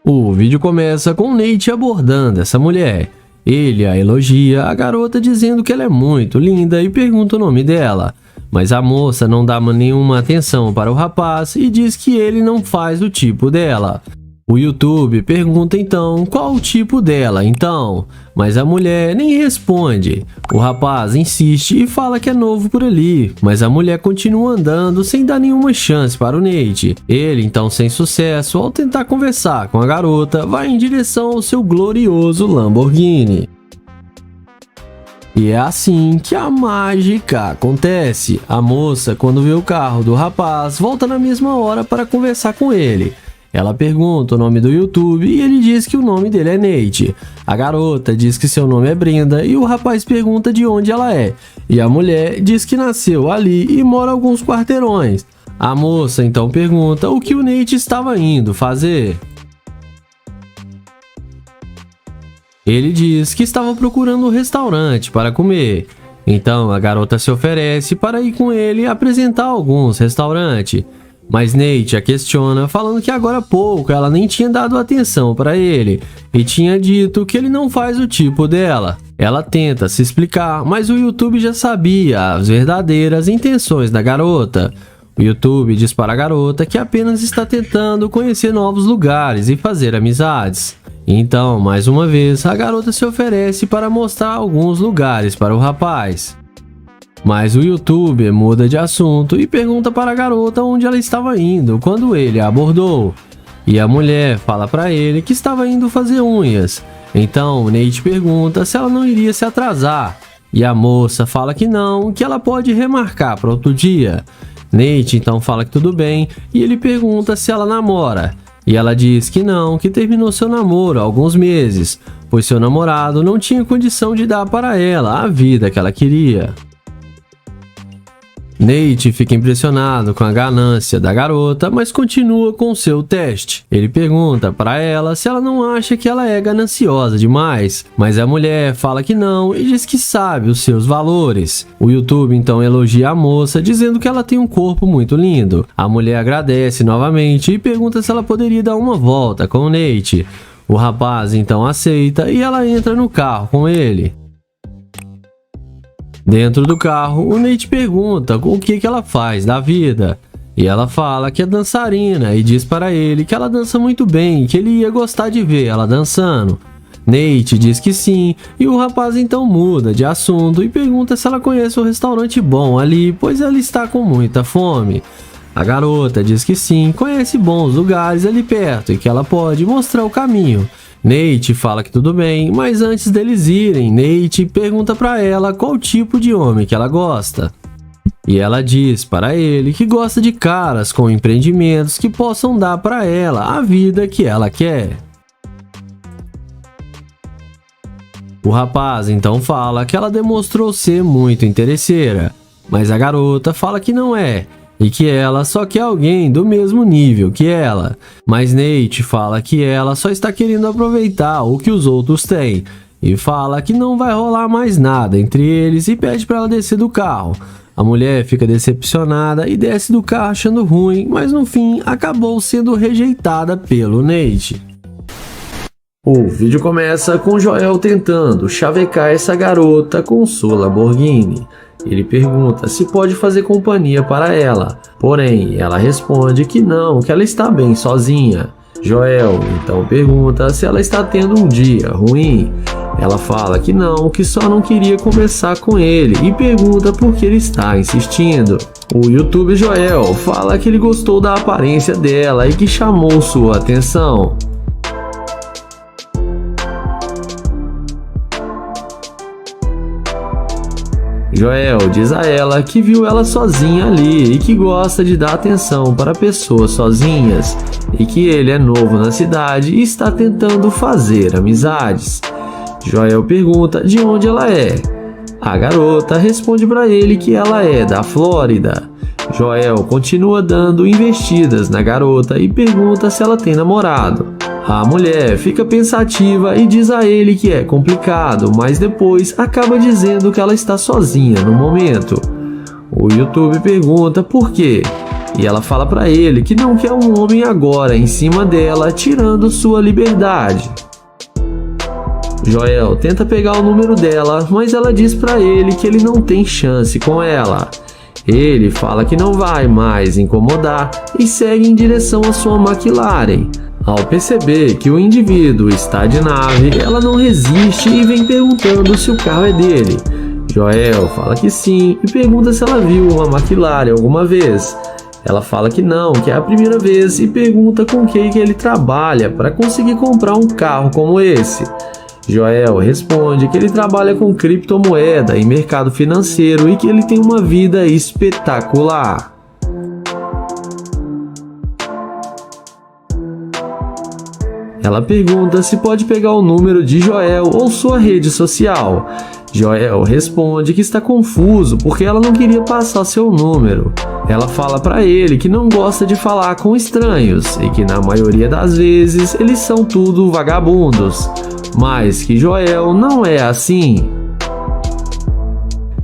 O vídeo começa com Nate abordando essa mulher. Ele a elogia, a garota dizendo que ela é muito linda e pergunta o nome dela. Mas a moça não dá nenhuma atenção para o rapaz e diz que ele não faz o tipo dela. O YouTube pergunta então qual o tipo dela então, mas a mulher nem responde. O rapaz insiste e fala que é novo por ali, mas a mulher continua andando sem dar nenhuma chance para o Nate. Ele então, sem sucesso, ao tentar conversar com a garota, vai em direção ao seu glorioso Lamborghini. E é assim que a mágica acontece. A moça, quando vê o carro do rapaz, volta na mesma hora para conversar com ele. Ela pergunta o nome do YouTube e ele diz que o nome dele é Nate. A garota diz que seu nome é Brenda e o rapaz pergunta de onde ela é. E a mulher diz que nasceu ali e mora alguns quarteirões. A moça então pergunta o que o Nate estava indo fazer. Ele diz que estava procurando um restaurante para comer. Então a garota se oferece para ir com ele apresentar alguns restaurantes. Mas Nate a questiona, falando que agora há pouco ela nem tinha dado atenção para ele e tinha dito que ele não faz o tipo dela. Ela tenta se explicar, mas o YouTube já sabia as verdadeiras intenções da garota. O YouTube diz para a garota que apenas está tentando conhecer novos lugares e fazer amizades. Então, mais uma vez, a garota se oferece para mostrar alguns lugares para o rapaz. Mas o YouTube muda de assunto e pergunta para a garota onde ela estava indo quando ele a abordou. E a mulher fala para ele que estava indo fazer unhas. Então Nate pergunta se ela não iria se atrasar. E a moça fala que não, que ela pode remarcar para outro dia. Nate então fala que tudo bem e ele pergunta se ela namora. E ela diz que não, que terminou seu namoro há alguns meses, pois seu namorado não tinha condição de dar para ela a vida que ela queria. Nate fica impressionado com a ganância da garota, mas continua com seu teste. Ele pergunta para ela se ela não acha que ela é gananciosa demais, mas a mulher fala que não e diz que sabe os seus valores. O YouTube então elogia a moça, dizendo que ela tem um corpo muito lindo. A mulher agradece novamente e pergunta se ela poderia dar uma volta com o Nate. O rapaz então aceita e ela entra no carro com ele. Dentro do carro, o Nate pergunta o que ela faz da vida. E ela fala que é dançarina e diz para ele que ela dança muito bem e que ele ia gostar de ver ela dançando. Nate diz que sim, e o rapaz então muda de assunto e pergunta se ela conhece um restaurante bom ali, pois ela está com muita fome. A garota diz que sim, conhece bons lugares ali perto e que ela pode mostrar o caminho. Nate fala que tudo bem, mas antes deles irem, Nate pergunta para ela qual tipo de homem que ela gosta. E ela diz para ele que gosta de caras com empreendimentos que possam dar para ela a vida que ela quer. O rapaz então fala que ela demonstrou ser muito interesseira, mas a garota fala que não é, e que ela só quer alguém do mesmo nível que ela. Mas Nate fala que ela só está querendo aproveitar o que os outros têm, e fala que não vai rolar mais nada entre eles e pede para ela descer do carro. A mulher fica decepcionada e desce do carro achando ruim, mas no fim acabou sendo rejeitada pelo Nate. O vídeo começa com Joel tentando chavecar essa garota com sua Lamborghini. Ele pergunta se pode fazer companhia para ela, porém ela responde que não, que ela está bem sozinha. Joel então pergunta se ela está tendo um dia ruim. Ela fala que não, que só não queria conversar com ele e pergunta por que ele está insistindo. O YouTube Joel fala que ele gostou da aparência dela e que chamou sua atenção. Joel diz a ela que viu ela sozinha ali e que gosta de dar atenção para pessoas sozinhas e que ele é novo na cidade e está tentando fazer amizades. Joel pergunta de onde ela é. A garota responde para ele que ela é da Flórida. Joel continua dando investidas na garota e pergunta se ela tem namorado. A mulher fica pensativa e diz a ele que é complicado, mas depois acaba dizendo que ela está sozinha no momento. O YouTube pergunta por quê, e ela fala para ele que não quer um homem agora em cima dela, tirando sua liberdade. Joel tenta pegar o número dela, mas ela diz para ele que ele não tem chance com ela. Ele fala que não vai mais incomodar e segue em direção à sua McLaren. Ao perceber que o indivíduo está de nave, ela não resiste e vem perguntando se o carro é dele. Joel fala que sim e pergunta se ela viu uma McLaren alguma vez. Ela fala que não, que é a primeira vez e pergunta com quem que ele trabalha para conseguir comprar um carro como esse. Joel responde que ele trabalha com criptomoeda e mercado financeiro e que ele tem uma vida espetacular. Ela pergunta se pode pegar o número de Joel ou sua rede social. Joel responde que está confuso porque ela não queria passar seu número. Ela fala para ele que não gosta de falar com estranhos e que na maioria das vezes eles são tudo vagabundos, mas que Joel não é assim.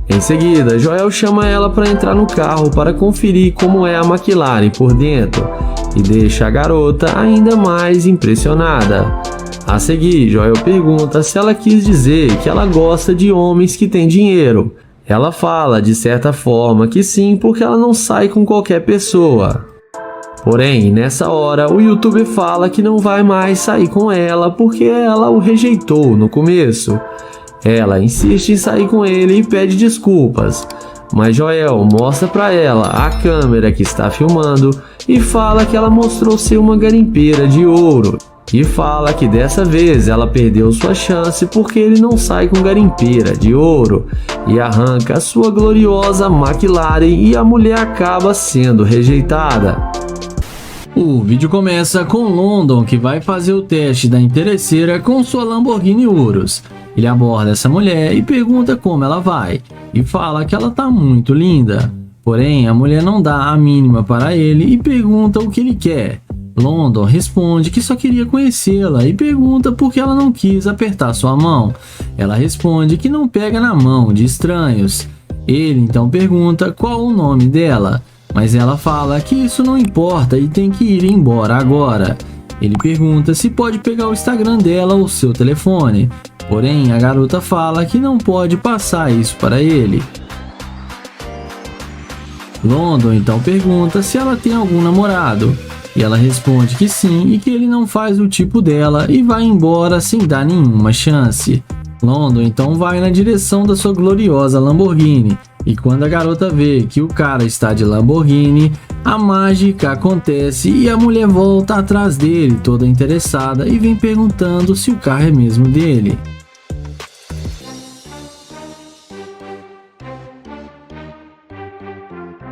Em seguida, Joel chama ela para entrar no carro para conferir como é a McLaren por dentro e deixa a garota ainda mais impressionada. A seguir, Joel pergunta se ela quis dizer que ela gosta de homens que têm dinheiro. Ela fala de certa forma que sim, porque ela não sai com qualquer pessoa. Porém, nessa hora, o YouTuber fala que não vai mais sair com ela porque ela o rejeitou no começo. Ela insiste em sair com ele e pede desculpas, mas Joel mostra para ela a câmera que está filmando e fala que ela mostrou ser uma garimpeira de ouro. E fala que dessa vez ela perdeu sua chance porque ele não sai com garimpeira de ouro e arranca a sua gloriosa McLaren e a mulher acaba sendo rejeitada. O vídeo começa com London, que vai fazer o teste da interesseira com sua Lamborghini Urus. Ele aborda essa mulher e pergunta como ela vai, e fala que ela tá muito linda. Porém, a mulher não dá a mínima para ele e pergunta o que ele quer. London responde que só queria conhecê-la e pergunta por que ela não quis apertar sua mão. Ela responde que não pega na mão de estranhos. Ele então pergunta qual o nome dela, mas ela fala que isso não importa e tem que ir embora agora. Ele pergunta se pode pegar o Instagram dela ou seu telefone, porém a garota fala que não pode passar isso para ele. London então pergunta se ela tem algum namorado, e ela responde que sim e que ele não faz o tipo dela e vai embora sem dar nenhuma chance. London então vai na direção da sua gloriosa Lamborghini, e quando a garota vê que o cara está de Lamborghini, a mágica acontece e a mulher volta atrás dele toda interessada e vem perguntando se o carro é mesmo dele.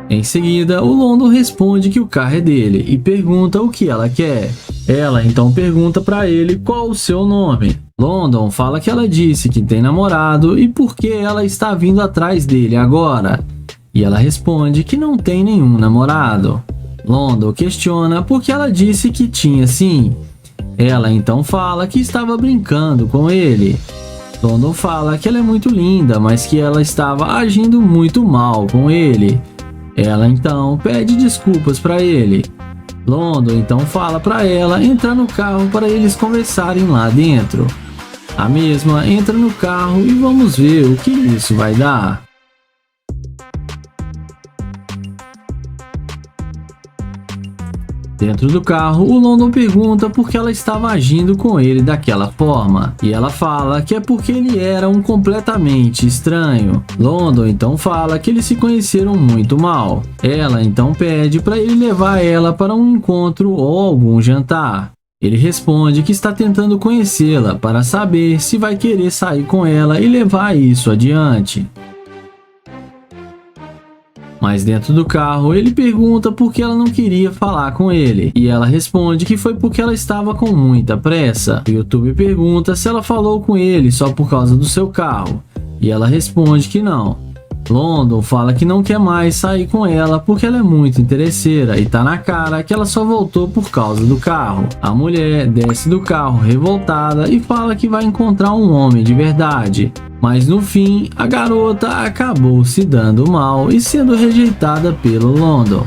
Em seguida, o London responde que o carro é dele e pergunta o que ela quer. Ela então pergunta para ele qual o seu nome. London fala que ela disse que tem namorado e por que ela está vindo atrás dele agora. E ela responde que não tem nenhum namorado. London questiona porque ela disse que tinha sim. Ela então fala que estava brincando com ele. London fala que ela é muito linda, mas que ela estava agindo muito mal com ele. Ela então pede desculpas para ele. London então fala para ela entrar no carro para eles conversarem lá dentro. A mesma entra no carro e vamos ver o que isso vai dar. Dentro do carro, o London pergunta por que ela estava agindo com ele daquela forma, e ela fala que é porque ele era um completamente estranho. London então fala que eles se conheceram muito mal. Ela então pede para ele levar ela para um encontro ou algum jantar. Ele responde que está tentando conhecê-la para saber se vai querer sair com ela e levar isso adiante. Mas dentro do carro, ele pergunta por que ela não queria falar com ele. E ela responde que foi porque ela estava com muita pressa. O YouTube pergunta se ela falou com ele só por causa do seu carro. E ela responde que não. London fala que não quer mais sair com ela porque ela é muito interesseira e tá na cara que ela só voltou por causa do carro. A mulher desce do carro revoltada e fala que vai encontrar um homem de verdade. Mas no fim, a garota acabou se dando mal e sendo rejeitada pelo London.